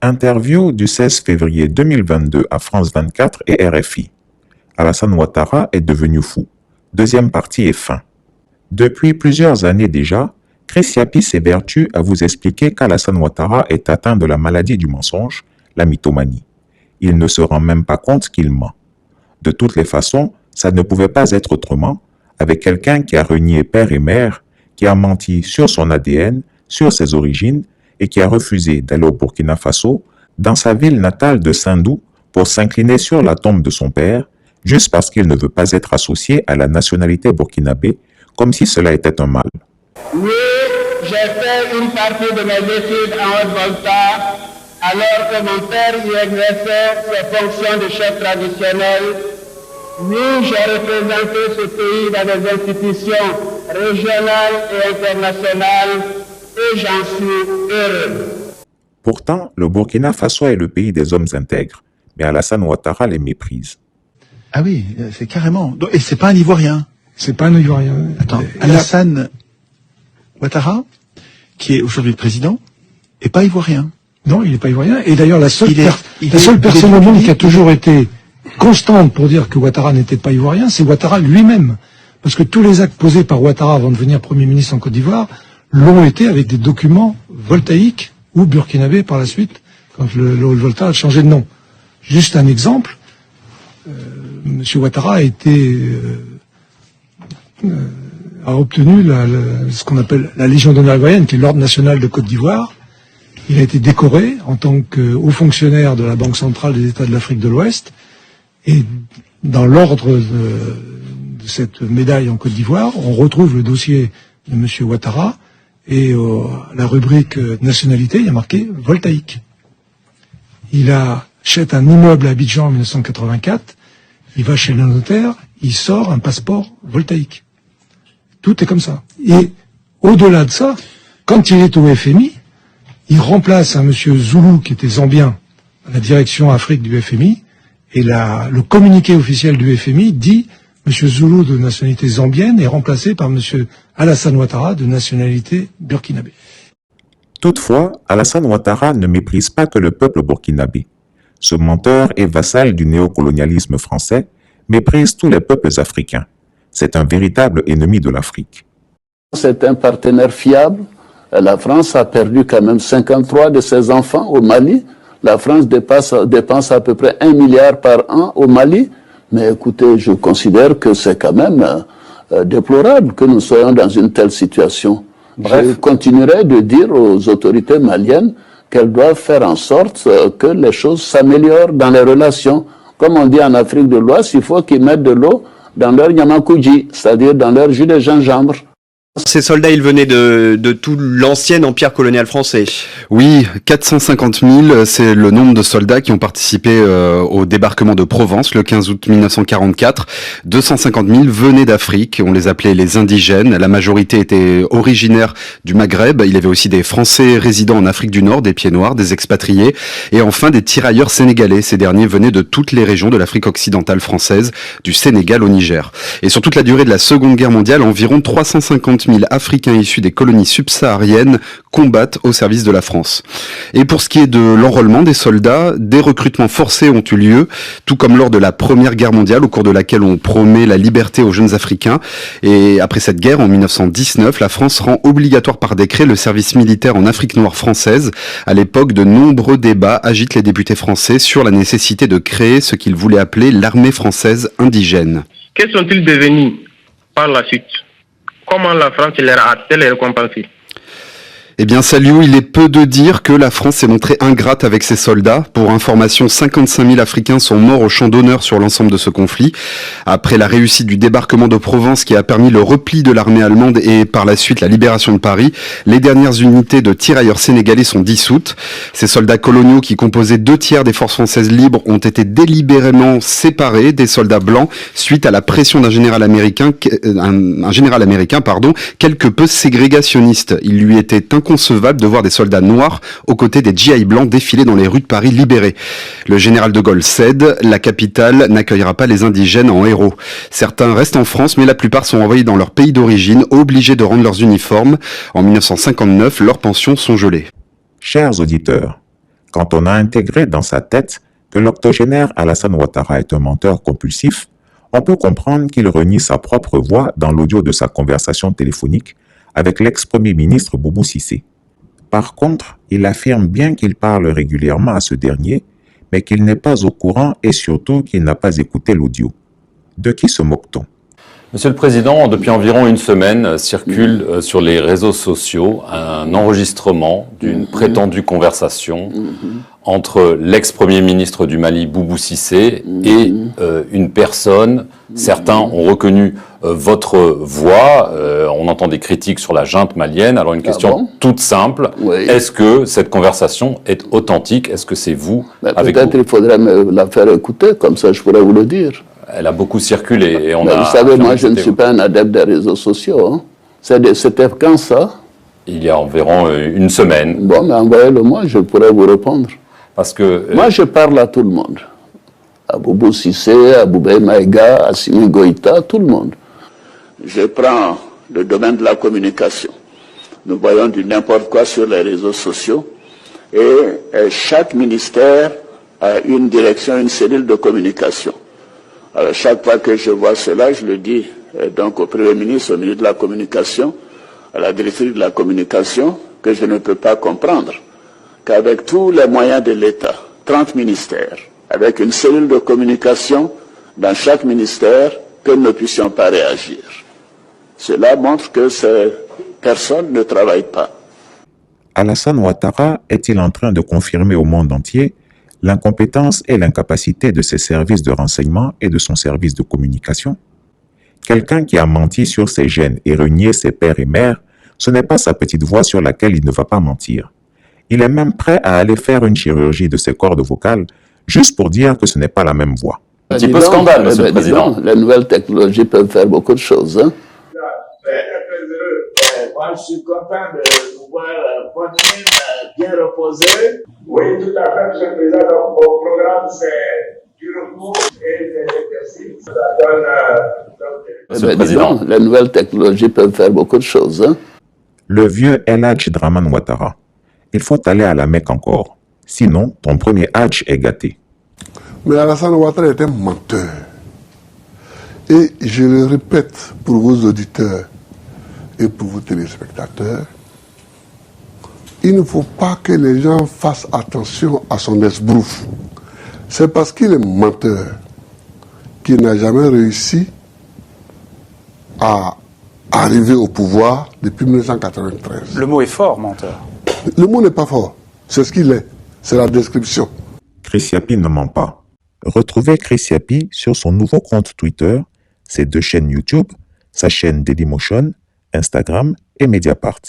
Interview du 16 février 2022 à France 24 et RFI. Alassane Ouattara est devenu fou. Deuxième partie est fin. Depuis plusieurs années déjà, Chris Yapi s'évertue à vous expliquer qu'Alassane Ouattara est atteint de la maladie du mensonge, la mythomanie. Il ne se rend même pas compte qu'il ment. De toutes les façons, ça ne pouvait pas être autrement avec quelqu'un qui a renié père et mère, qui a menti sur son ADN, sur ses origines et qui a refusé d'aller au Burkina Faso, dans sa ville natale de Sindou, pour s'incliner sur la tombe de son père, juste parce qu'il ne veut pas être associé à la nationalité burkinabé, comme si cela était un mal. Oui, j'ai fait une partie de mes études en Haute-Volta, alors que mon père y exerçait ses fonctions de chef traditionnel. Oui, j'ai représenté ce pays dans des institutions régionales et internationales et j'en suis heureux. Pourtant, le Burkina Faso est le pays des hommes intègres, mais Alassane Ouattara les méprise. Ah oui, c'est carrément. Et c'est pas un Ivoirien. C'est pas un Ivoirien. Attends, Alassane Ouattara, qui est aujourd'hui le président, est pas Ivoirien. Non, il n'est pas Ivoirien. Et d'ailleurs, la seule personne personne au monde qui a toujours été constante pour dire que Ouattara n'était pas Ivoirien, c'est Ouattara lui-même. Parce que tous les actes posés par Ouattara avant de devenir Premier ministre en Côte d'Ivoire l'ont été avec des documents voltaïques ou burkinabés par la suite, quand le Volta a changé de nom. Juste un exemple, M. Ouattara a obtenu ce qu'on appelle la Légion d'honneur ivoirienne, qui est l'ordre national de Côte d'Ivoire. Il a été décoré en tant que haut fonctionnaire de la Banque centrale des États de l'Afrique de l'Ouest. Et dans l'ordre de cette médaille en Côte d'Ivoire, on retrouve le dossier de M. Ouattara et la rubrique nationalité, il y a marqué voltaïque. Il achète un immeuble à Abidjan en 1984, il va chez le notaire, il sort un passeport voltaïque. Tout est comme ça. Et au-delà de ça, quand il est au FMI, il remplace un monsieur Zoulou qui était zambien à la direction Afrique du FMI, et le communiqué officiel du FMI dit monsieur Zoulou de nationalité zambienne est remplacé par monsieur Alassane Ouattara de nationalité burkinabé. Toutefois, Alassane Ouattara ne méprise pas que le peuple burkinabé. Ce menteur et vassal du néocolonialisme français méprise tous les peuples africains. C'est un véritable ennemi de l'Afrique. C'est un partenaire fiable. La France a perdu quand même 53 de ses enfants au Mali. La France dépense à peu près 1 milliard par an au Mali. Mais écoutez, je considère que c'est quand même déplorable que nous soyons dans une telle situation. Bref. Je continuerai de dire aux autorités maliennes qu'elles doivent faire en sorte que les choses s'améliorent dans les relations. Comme on dit en Afrique de l'Ouest, il faut qu'ils mettent de l'eau dans leur nyamakuji, c'est-à-dire dans leur jus de gingembre. Ces soldats, ils venaient de tout l'ancien empire colonial français. Oui, 450 000, c'est le nombre de soldats qui ont participé au débarquement de Provence le 15 août 1944. 250 000 venaient d'Afrique, on les appelait les indigènes. La majorité était originaire du Maghreb. Il y avait aussi des Français résidant en Afrique du Nord, des pieds noirs, des expatriés, et enfin des tirailleurs sénégalais. Ces derniers venaient de toutes les régions de l'Afrique occidentale française, du Sénégal au Niger. Et sur toute la durée de la Seconde Guerre mondiale, environ 350 000 Africains issus des colonies subsahariennes combattent au service de la France. Et pour ce qui est de l'enrôlement des soldats, des recrutements forcés ont eu lieu, tout comme lors de la Première Guerre mondiale, au cours de laquelle on promet la liberté aux jeunes Africains. Et après cette guerre, en 1919, la France rend obligatoire par décret le service militaire en Afrique noire française. À l'époque, de nombreux débats agitent les députés français sur la nécessité de créer ce qu'ils voulaient appeler l'armée française indigène. Que sont-ils devenus par la suite? Comment la France leur a-t-elle récompensé? Eh bien, Saliou, il est peu de dire que la France s'est montrée ingrate avec ses soldats. Pour information, 55 000 Africains sont morts au champ d'honneur sur l'ensemble de ce conflit. Après la réussite du débarquement de Provence qui a permis le repli de l'armée allemande et par la suite la libération de Paris, les dernières unités de tirailleurs sénégalais sont dissoutes. Ces soldats coloniaux qui composaient 2/3 des forces françaises libres ont été délibérément séparés des soldats blancs suite à la pression d'un général américain, quelque peu ségrégationniste. Il lui était inconcevable de voir des soldats noirs aux côtés des GI blancs défiler dans les rues de Paris libérés. Le général de Gaulle cède, la capitale n'accueillera pas les indigènes en héros. Certains restent en France, mais la plupart sont envoyés dans leur pays d'origine, obligés de rendre leurs uniformes. En 1959, leurs pensions sont gelées. Chers auditeurs, Quand on a intégré dans sa tête que l'octogénaire Alassane Ouattara est un menteur compulsif, on peut comprendre qu'il renie sa propre voix dans l'audio de sa conversation téléphonique avec l'ex-premier ministre Boubou Cissé. Par contre, il affirme bien qu'il parle régulièrement à ce dernier, mais qu'il n'est pas au courant et surtout qu'il n'a pas écouté l'audio. De qui se moque-t-on? Monsieur le Président, depuis environ une semaine, circule sur les réseaux sociaux un enregistrement d'une prétendue conversation entre l'ex-premier ministre du Mali, Boubou Cissé, et une personne. Certains ont reconnu votre voix. On entend des critiques sur la junte malienne. Alors une question toute simple. Oui. Est-ce que cette conversation est authentique? Est-ce que c'est vous avec peut-être vous? il faudrait me la faire écouter, comme ça je pourrais vous le dire. Elle a beaucoup circulé et on Mais a... vous savez, moi je ne suis pas un adepte des réseaux sociaux. Hein. C'était quand ça? Il y a environ une semaine. Bon, mais envoyez-le-moi, je pourrais vous répondre. Parce que... Moi je parle à tout le monde. À Boubou Cissé, à Boubé Maïga, à Simi Goïta, tout le monde. Je prends le domaine de la communication. Nous voyons du n'importe quoi sur les réseaux sociaux. Et chaque ministère a une direction, une cellule de communication. Alors chaque fois que je vois cela, je le dis donc au Premier ministre, au ministre de la Communication, à la directrice de la Communication, que je ne peux pas comprendre qu'avec tous les moyens de l'État, 30 ministères, avec une cellule de communication dans chaque ministère, que nous ne puissions pas réagir. Cela montre que ces personnes ne travaillent pas. Alassane Ouattara est-il en train de confirmer au monde entier l'incompétence et l'incapacité de ses services de renseignement et de son service de communication? Quelqu'un qui a menti sur ses gènes et renié ses pères et mères, ce n'est pas sa petite voix sur laquelle il ne va pas mentir. Il est même prêt à aller faire une chirurgie de ses cordes vocales juste pour dire que ce n'est pas la même voix. Un petit peu scandale, Monsieur le Président. Les nouvelles technologies peuvent faire beaucoup de choses. Hein. Moi, je suis content de vous voir bien reposé. Oui, tout à fait, Monsieur le Président. Donc, mon programme, c'est du repos et des exercices. Ça donne... Monsieur le Président. Les nouvelles technologies peuvent faire beaucoup de choses. Hein. Le vieux El Hadj Dramane Ouattara. Il faut aller à la Mecque encore. Sinon, ton premier Hadj est gâté. Mais Alassane Ouattara est un menteur. Et je le répète pour vos auditeurs et pour vos téléspectateurs, il ne faut pas que les gens fassent attention à son esbrouf. C'est parce qu'il est menteur qu'il n'a jamais réussi à arriver au pouvoir depuis 1993. Le mot est fort, menteur. Le mot n'est pas fort. C'est ce qu'il est. C'est la description. Chris Yapi ne ment pas. Retrouvez Chris Yapi sur son nouveau compte Twitter, ses 2 chaînes YouTube, sa chaîne Dailymotion, Instagram et Mediapart.